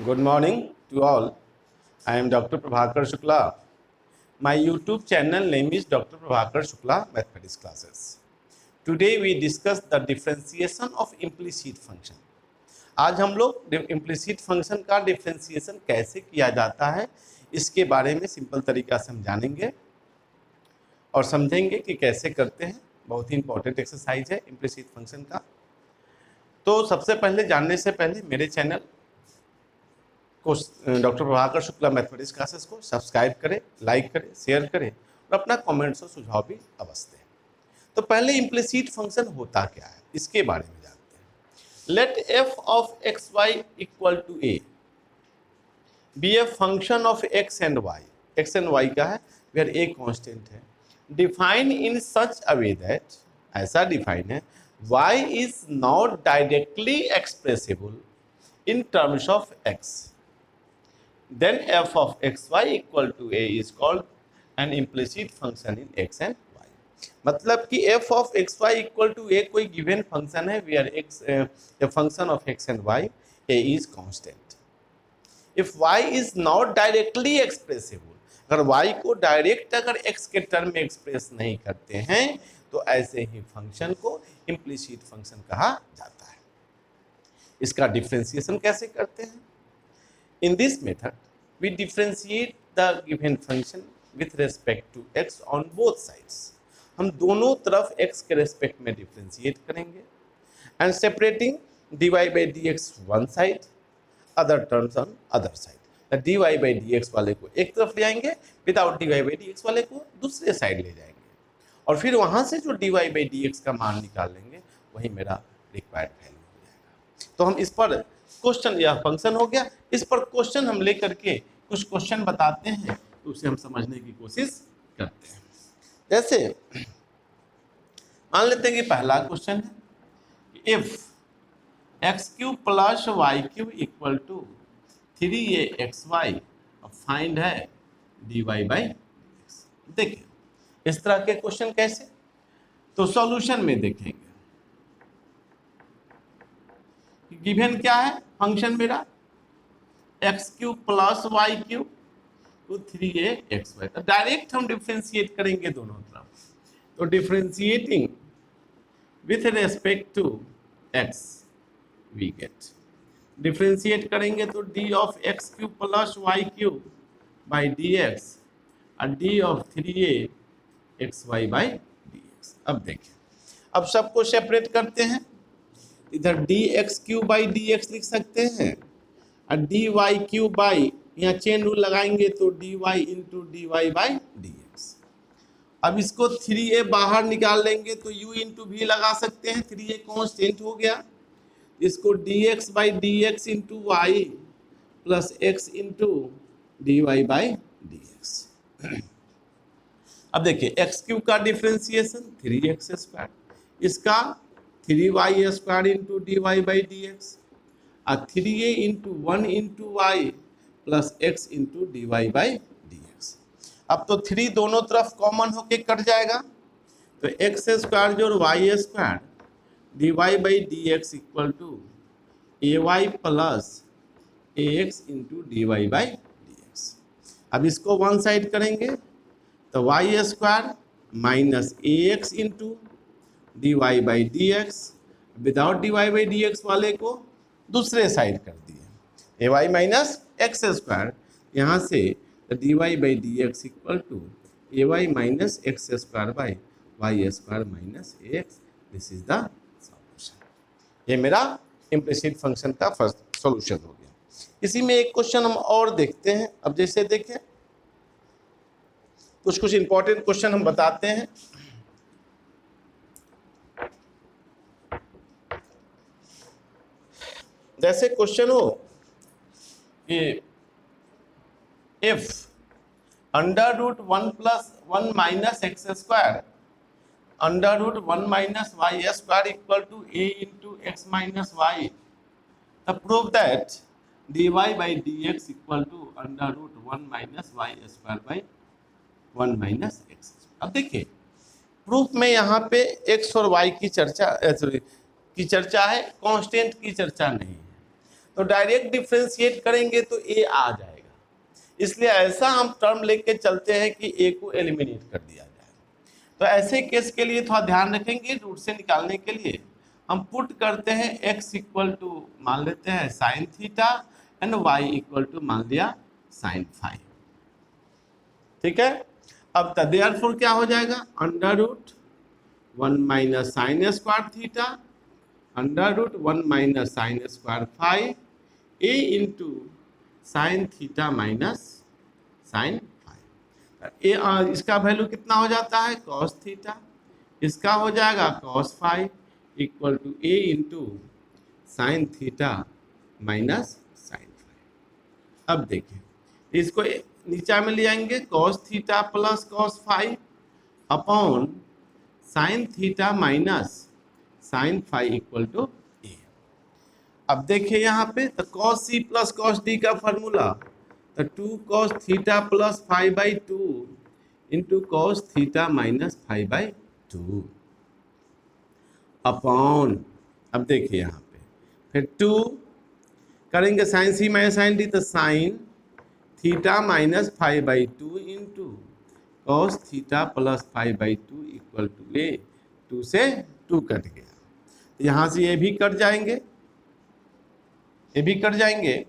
Good morning to all. I am Dr. Prabhakar Shukla. My YouTube channel name is Dr. Prabhakar Shukla Mathematics Classes. Today we discuss the differentiation of implicit function. आज हम लोग implicit function का differentiation कैसे किया जाता है इसके बारे में सिंपल तरीका से हम जानेंगे और समझेंगे कि कैसे करते हैं। बहुत ही इंपॉर्टेंट एक्सरसाइज है implicit function का। तो सबसे पहले जानने से पहले मेरे चैनल को doctor Prabhakar Shukla mathematics classes को सब्सक्राइब करें, लाइक करें, शेयर करें और अपना कमेंट्स और सुझाव भी अवश्य दें। तो पहले इम्प्लिसिट फंक्शन होता क्या है इसके बारे में जानते हैं। Let f of x y equal to a b a function of x and y. X and y का है वेयर ए कांस्टेंट है। Define in such a way that, ऐसा डिफाइन है, y is not directly expressible in terms of x, then f of xy equal to a is called an implicit function in x and y. मतलब कि f of xy equal to a कोई given function है where x a function of x and y, a is constant. If y is not directly expressible, अगर y को direct अगर x के term में express नहीं करते हैं तो ऐसे ही फंक्शन को इम्प्लिसिट फंक्शन कहा जाता है। इसका डिफ्रेंसिएशन कैसे करते हैं? In this method we differentiate the given function with respect to x on both sides. हम दोनों तरफ x के रेस्पेक्ट में डिफ्रेंशिएट करेंगे and separating dy by d x one side, other terms on other side. dy by d x वाले को एक तरफ ले आएंगे, without dy by d x वाले को दूसरे साइड ले जाएंगे और फिर वहाँ से जो dy बाई डी एक्स का मान निकाल लेंगे वही मेरा रिक्वायर्ड वैल्यू। तो हम इस पर क्वेश्चन, यह फंक्शन हो गया, इस पर क्वेश्चन हम लेकर के कुछ क्वेश्चन बताते हैं तो उसे हम समझने की कोशिश करते हैं। जैसे मान लेते हैं कि पहला क्वेश्चन है if x cube plus y cube equal to 3axy, find है dy बाई एक्स। देखिए इस तरह के क्वेश्चन कैसे, तो सॉल्यूशन में देखेंगे। गिवन क्या है फंक्शन मेरा x cube plus y cube to 3axy। तो डायरेक्ट हम डिफ्रेंशिएट करेंगे दोनों तरफ, तो differentiating with respect to x we get, differentiate करेंगे तो d of x cube plus y cube by d x और d of 3axy by d x. अब देखिए, अब सबको सेपरेट करते हैं, इधर d x cube by d x लिख सकते हैं और डी वाई क्यू बाई, यहाँ चेन रूल लगाएंगे तो d y into d y by d x. अब इसको 3a बाहर निकाल लेंगे तो u इंटू भी लगा सकते हैं, 3a कॉन्स्टेंट हो गया। इसको d x by d x into y plus x into d y by d x. अब देखिए एक्स क्यू का डिफ्रेंसिएशन 3x स्क्वायर, इसका 3y square into d y by d x और 3a into 1 into y plus x into d y by d x. अब तो 3 दोनों तरफ common होके कट जाएगा, तो एक्स स्क्वायर जो y square d y by d x equal to a y plus a x into d y by d x. अब इसको वन साइड करेंगे तो y square minus a x into d y by d x, without d y by d x वाले को दूसरे side कर दिए, a y minus x square, यहाँ से d y by d x equal to a y minus x square by y square minus a x. This is the solution. ये मेरा implicit function का फर्स्ट सॉल्यूशन हो गया। इसी में एक क्वेश्चन हम और देखते हैं। अब जैसे देखें कुछ इंपॉर्टेंट क्वेश्चन हम बताते हैं। जैसे क्वेश्चन हो कि if under root 1 plus 1 minus x square under root 1 minus y square equal to a into x minus y, the prove that d y by d x equal to under root 1 minus y square by 1 minus x. अब देखिए proof में यहाँ पे x और Y की चर्चा है, constant की चर्चा नहीं है। तो डायरेक्ट डिफ्रेंशिएट करेंगे तो ए आ जाएगा, इसलिए ऐसा हम टर्म लेके चलते हैं कि ए को एलिमिनेट कर दिया जाए। तो ऐसे केस के लिए थोड़ा ध्यान रखेंगे, रूट से निकालने के लिए हम पुट करते हैं x इक्वल टू मान लेते हैं sine theta and y equal to मान लिया साइन फाई। ठीक है, अब देयरफॉर क्या हो जाएगा, under root 1 minus sine square theta under root 1 minus sine square phi a into sine theta minus sine phi. इसका वैल्यू कितना हो जाता है, कॉस थीटा, इसका हो जाएगा cos phi equal to a into sine theta minus sine phi. अब देखिए इसको नीचा में ले आएंगे, cos theta plus cos phi upon sine theta minus sine phi equal to a. अब देखिए यहाँ पे तो cos c plus cos d का फॉर्मूला, तो 2 cos theta plus 5/2 into cos theta minus 5/2 upon, अब देखिए यहाँ पे फिर 2 करेंगे sine c minus sine d, तो sine theta minus 5/2 into cos theta plus 5/2 equal to a. 2 से 2 कट गया, यहाँ से ये भी कट जाएंगे, ये भी कट जाएंगे।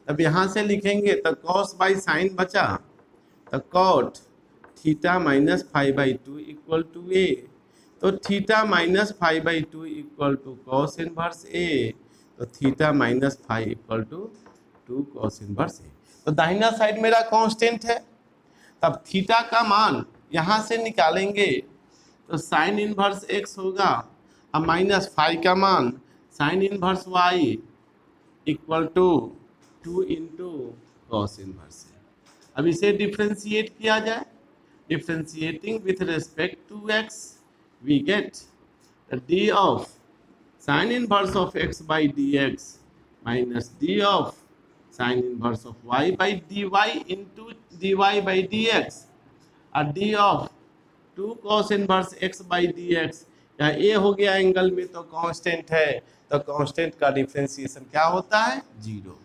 अब यहाँ से लिखेंगे तो कॉस बाई साइन बचा, तो cot theta minus 5/2 equal to a, तो theta minus 5/2 equal to cos inverse a, तो theta minus 5 equal to 2 cos inverse a. तो दाहिना साइड मेरा कांस्टेंट है, तब थीटा का मान यहाँ से निकालेंगे तो साइन इनवर्स एक्स होगा, अब माइनस 5 का मान sine inverse y equal to 2 into cos inverse है। अब इसे डिफ्रेंशिएट किया जाए, differentiating with respect to x we get d of sine inverse of x by d x minus d of sine inverse of y by d y into d y by d x, और d of 2 cos inverse x by d x, या ए हो गया angle में तो constant है, तो constant का डिफरेंशिएशन क्या होता है, 0।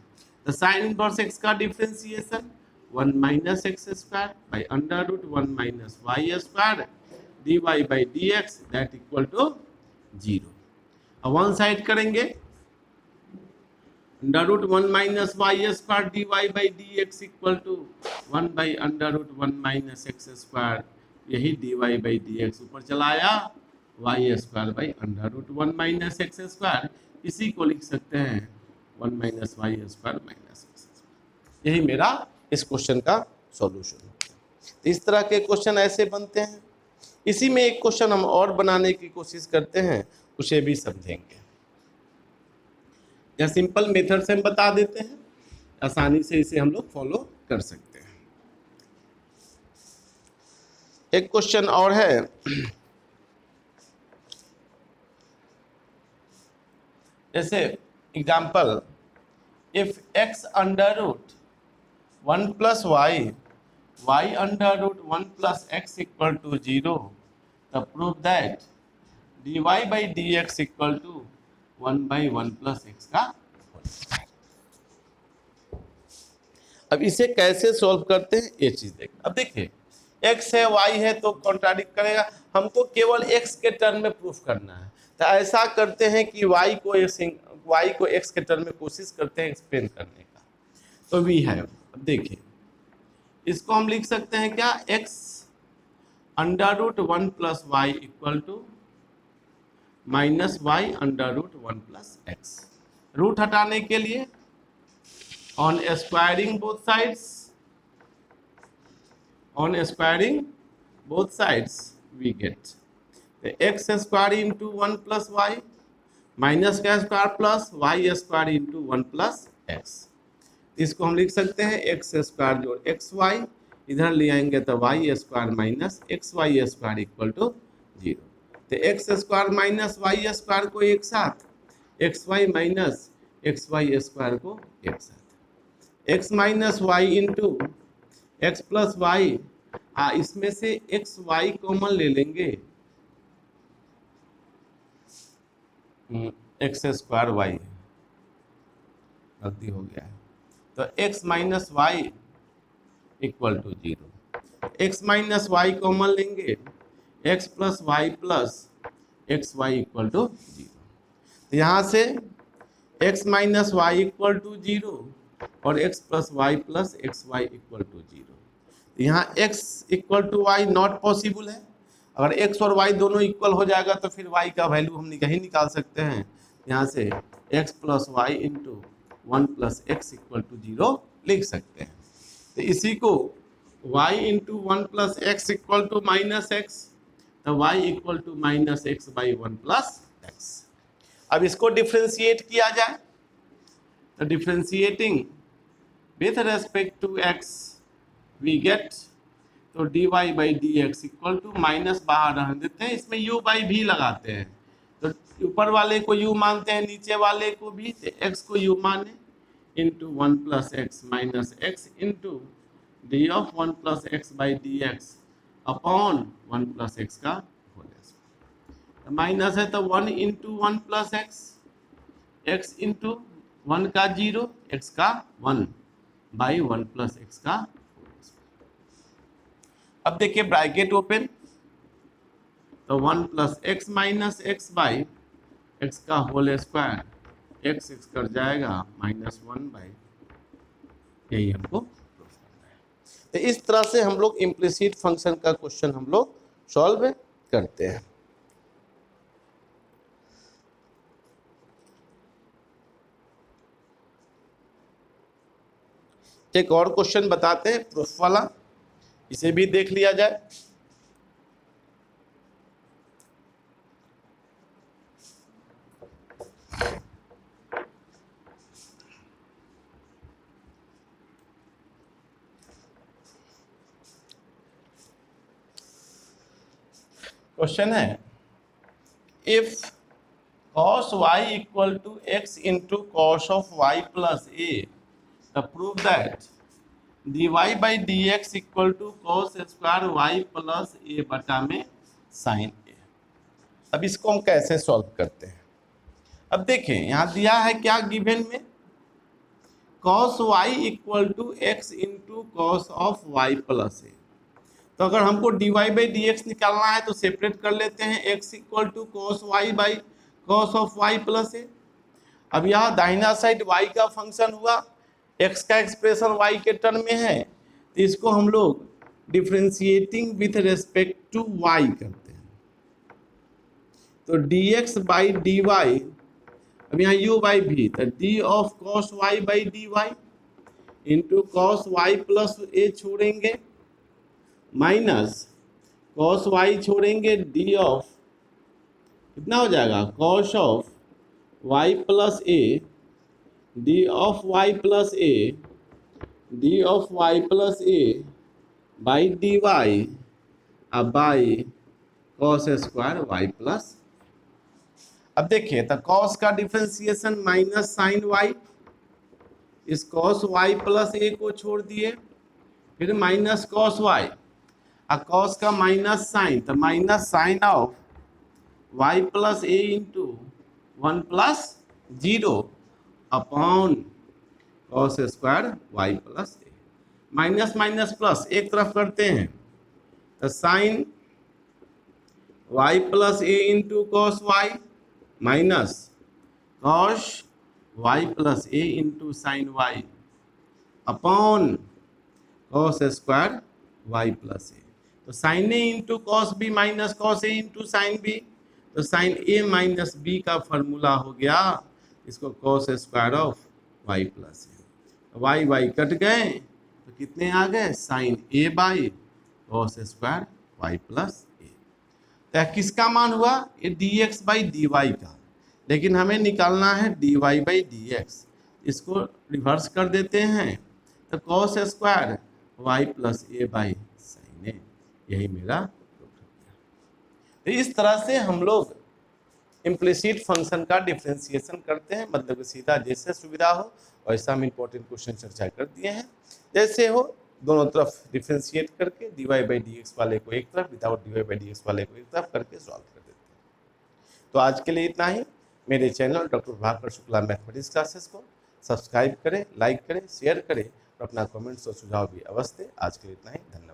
तो साइन इनवर्स एक्स का differentiation 1 minus x square by under root 1 minus y square d y by d x that equal to 0। अब वन साइड करेंगे, under root 1 minus y square d y by d x equal to 1 by under root 1 minus x square, यही d y by d x ऊपर चलाया y square by under root 1 minus x square, इसी को लिख सकते हैं 1 minus y square minus x square. यही मेरा इस क्वेश्चन का सॉल्यूशन है। तो इस तरह के क्वेश्चन ऐसे बनते हैं। इसी में एक क्वेश्चन हम और बनाने की कोशिश करते हैं, उसे भी समझेंगे, या सिंपल मेथड से हम बता देते हैं, आसानी से इसे हम लोग फॉलो कर सकते हैं। एक क्वेश्चन और है, जैसे example, if x under root 1 plus y y under root 1 plus x equal to 0, तब prove that d y by d x equal to 1 by 1 plus x का। अब इसे कैसे सॉल्व करते हैं ये चीज देखें। अब देखिए x है y है तो कॉन्ट्राडिक्ट करेगा, हमको केवल x के टर्म में प्रूफ करना है। तो ऐसा करते हैं कि y को x के टर्म में कोशिश करते हैं एक्सप्लेन करने का। तो v है, अब देखिए इसको हम लिख सकते हैं क्या, x under root 1 plus y equal to minus y under root 1 plus x. Root हटाने के लिए on squaring both sides, on squaring both sides we get the x square into 1 plus y minus का square plus y square into 1 plus x। इसको हम लिख सकते हैं x square जोड़ एक्स वाई, इधर ले आएंगे तो y square minus x y square equal to 0। तो x square minus y square को एक साथ, x y minus x y square को एक साथ, x minus y into x plus y, इसमें से एक्स वाई कॉमन ले लेंगे, एक्स स्क्वायर वाई गलती हो गया है। तो x minus y equal to 0। x minus y common लेंगे, x plus y plus x y equal to 0। यहाँ से x minus y equal to 0 और x plus y plus x y equal to 0। यहाँ x equal to y not possible है। अगर x और y दोनों equal हो जाएगा तो फिर y का वैल्यू हम कहीं निकाल सकते हैं। यहाँ से x plus y into 1 plus x equal to 0 लिख सकते हैं। तो इसी को y into 1 plus x equal to minus x, तो y equal to minus x by 1 plus x. अब इसको डिफ्रेंशिएट किया जाए तो differentiating with respect to x we get, तो dy by d x equal to minus बाहर रहने देते हैं, इसमें u बाई भी लगाते हैं। तो ऊपर वाले को u मानते हैं, नीचे वाले को भी, तो x को u माने into 1 plus x minus x into D of 1 plus x by d x upon 1 plus x का होल स्क्वायर। माइनस है तो 1 into 1 plus x, x into 1 का 0, एक्स का 1 बाई 1 प्लस एक्स का होल स्क्वायर। अब देखिए bracket open, तो 1 plus x minus x by x का होल स्क्वायर, एक्स एक्स कर जाएगा माइनस 1 बाई, यही हमको प्रूफ करना है। तो इस तरह से हम लोग इम्प्लिसिट फंक्शन का क्वेश्चन हम लोग सॉल्व करते हैं। एक और क्वेश्चन बताते हैं प्रूफ वाला, इसे भी देख लिया जाए। क्वेश्चन है, if cos y equal to x into cos of y plus a, तो prove that dy by d x equal to cos square y plus a बटा में साइन ए। अब इसको हम कैसे सॉल्व करते हैं? अब देखें यहाँ दिया है क्या गिवन में, cos y equal to x into cos of y plus a. तो अगर हमको dy बाई डी एक्स निकालना है तो सेपरेट कर लेते हैं, x equal to cos y by cos of y plus a. अब यहाँ दाहिना साइड y का फंक्शन हुआ, x का एक्सप्रेशन y के टर्म में है, तो इसको हम लोग differentiating with respect to y करते हैं। तो dx बाई डी वाई, अब यहाँ u बाई भी, तो d of cos y by d y into cos y plus a छोड़ेंगे, माइनस कॉस y छोड़ेंगे, d ऑफ कितना हो जाएगा, cos of y plus a, d of y plus a, d of y plus a by d y, अब by cos square y plus. अब देखिए तो cos का डिफरेंशिएशन माइनस साइन y, इस कॉस y प्लस ए को छोड़ दिए, फिर माइनस कॉस y, और कॉस का माइनस साइन, तो minus sine of y plus a into 1 plus 0 upon cos square y plus a. Minus minus plus एक तरफ करते हैं, तो sine y plus a into cos y minus cos y plus a into sine y upon cos square y plus a. तो sine a into cos b minus cos a into sine b, तो sine a minus b का formula हो गया, इसको cos square of y plus a. Y y cut गए तो कितने आ गए, sine a by cos square y plus a. तो किसका मान हुआ, ये d x by d y का, लेकिन हमें निकालना है d y by d x. इसको रिवर्स कर देते हैं, तो cos square y plus a by sine a, यही मेरा प्रूफ हो गया। तो इस तरह से हम लोग इम्प्लिसिट फंक्शन का डिफ्रेंशिएशन करते हैं, मतलब सीधा जैसे सुविधा हो वैसा हम इंपॉर्टेंट क्वेश्चन चर्चा कर दिए हैं। जैसे हो दोनों तरफ डिफ्रेंशिएट करके d y by d x वाले को एक तरफ, without d y by d x वाले को एक तरफ करके सॉल्व कर देते हैं। तो आज के लिए इतना ही। मेरे channel doctor Prabhakar Shukla mathematics classes को सब्सक्राइब करें, लाइक करें, शेयर करें और अपना कमेंट्स और सुझाव भी अवश्य दें। आज के लिए इतना ही, धन्यवाद।